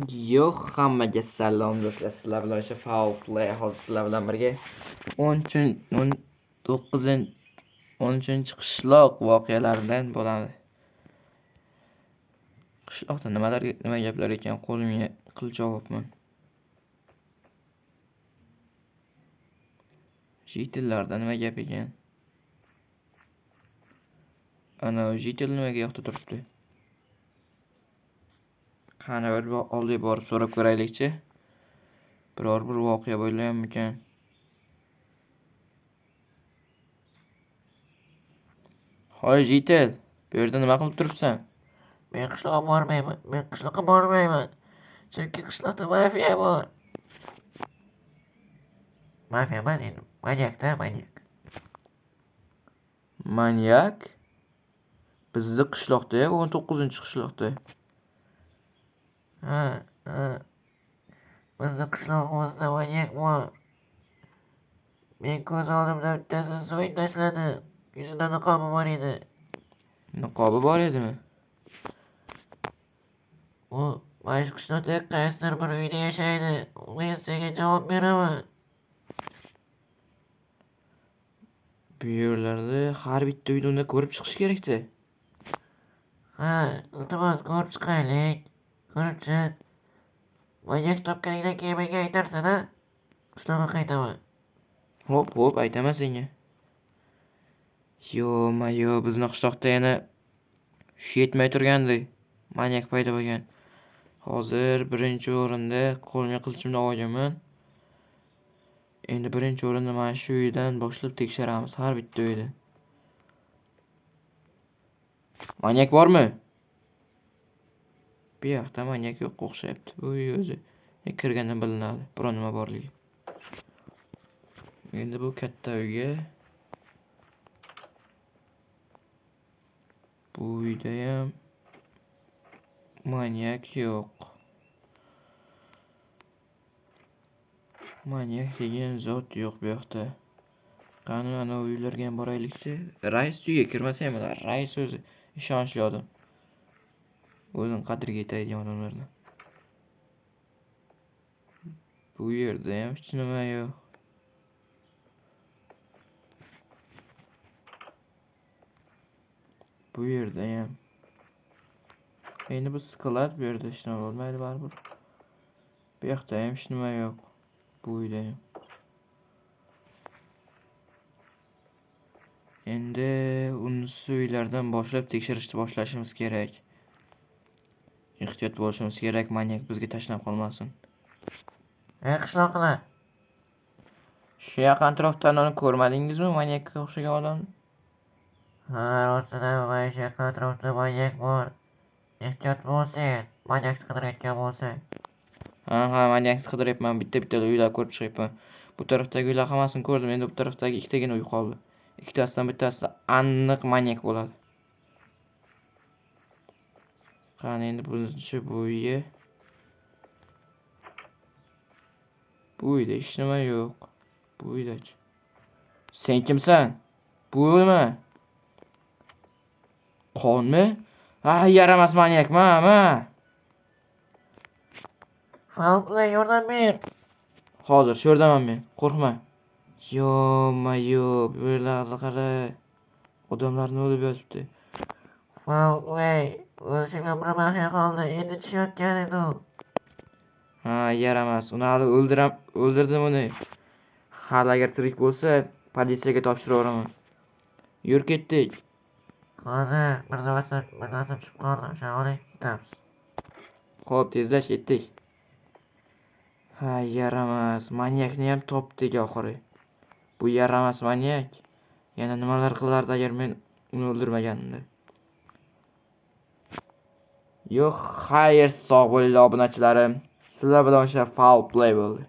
Yo'q, hammaga salom do'stlar. Sizlar bilan o'sha Foul Play hozir sizlar bilan birga 13 qishloq voqealaridan bo'ladi. Qishloqda nima gaplar ekan, qo'limga qilcha olibman. Jitillarda nima gap ekan? Ana jitil nimaga yoqda turibdi? Qani bir oldiga borib so'rab ko'raylikchi. Biror bir voqea bo'layapmikan? Hoy jitil, bu yerda nima qilib turibsan? Men qishloqqa bormayman. Chunki qishloqda mafiya bor. Mafiya emas endi, manyak-da, manyak. Manyak? Bizni qishloqda, 19-qishloqda. Ha. Bizni qishlog'imizda manyak bor. Men ko'z oldimda bittasini so'yib tashladi. Yuzida niqobi bor edi. Niqobi bor edimi? U mana shu qishloqda qaysidir bir uyda yashaydi. Men senga javob beraman. Bu yerlarda har bitta uyda unda ko'rib chiqish kerak-da. Ha, iltimos ko'rib chiqaylik. Ko'rib chiq. Manyak topganingdan keyin menga aytarsan-a? Qishloqqa qaytaman. Xo'p, aytaman senga. Yo, bizni qishloqda yana shu yetmay turgandi. Manyak paydo bo'lgan. Hozir birinchi o'rinda qo'limga qilchimni olganman. Endi birinchi o'rinda mana shu uydan boshlab tekshiramiz, har bitta uyda. Manyak bormi? Bu yoqda manyak yo'q o'xshayapti. Bu uy o'zi kirgandan bilinadi, biron nima borligi. Endi bu katta uyga, bu uyda ham manyak yo'q. Manyak degan zot yo'q bu yoqda. Qani ana uylarga ham boraylikchi. Rais uyga kirmasa ham bo'lar. Rais o'zi ishonchli odam. O'zini qadriga yetadigan odamlardan. Bu yerda ham hech nima yo'q. Bu yerda ham. Endi bu sklad, bu yerda hech nima bo'lmaydi baribir. Bu yoqda ham hech nima yo'q. Bu uyda ham. Endi unisi uylardan boshlab tekshirishni boshlashimiz kerak. Ehtiyot bo'lishimiz kerak, manyak bizga tashlab qolmasin. Qishloqlar. Shu yaqin atrofdan uni ko'rmadingizmi, manyakka o'xshagan odamni? Ha, rostdan mana shu atrofda manyak bor. Ehtiyot bo'lsin, manyakni qidirayotgan bo'lsang. Ha, manyakni qidiryapman. Bitta uylar ko'rib chiqyapman. Bu tarafdagi uylar hammasini ko'rdim. Endi bu tarafdagi ikkitagina uy qoldi. Ikkitasidan bittasida aniq manyak bo'ladi. Qani endi birinchi bu uyga. Bu uyda hech nima yo'q. Bu uydachi. Sen kimsan? Bu uymi? Qonmi? Yaramas manyakmi, ma. Foul Play yordam ber. Hozir shu yerdaman men. Qo'rqma. Yo, bu yerlarda qara. Odamlarni o'lib yotibdi. Foul Play. O'lishimga bir mafiya qoldi. Endi tushayotgan edi u. Yaramas. Uni hali o'ldirdim uni. Hali agar tirik bo'lsa, politsiyaga topshiraveraman. Yur ketdik. Hozir bir narsa tushib qoldi. O'shani olib ketamiz. Xo'p, tezlash ketdik. Yaramas. Manyakni ham topdik oxiri. Bu yaramas manyak. Yana nimalar qilardi agar men uni o'ldirmaganimda. Yo'q, xayr, sog' bo'linglar obunachilarim. Sizlar bilan o'sha Foul Play bo'ldi.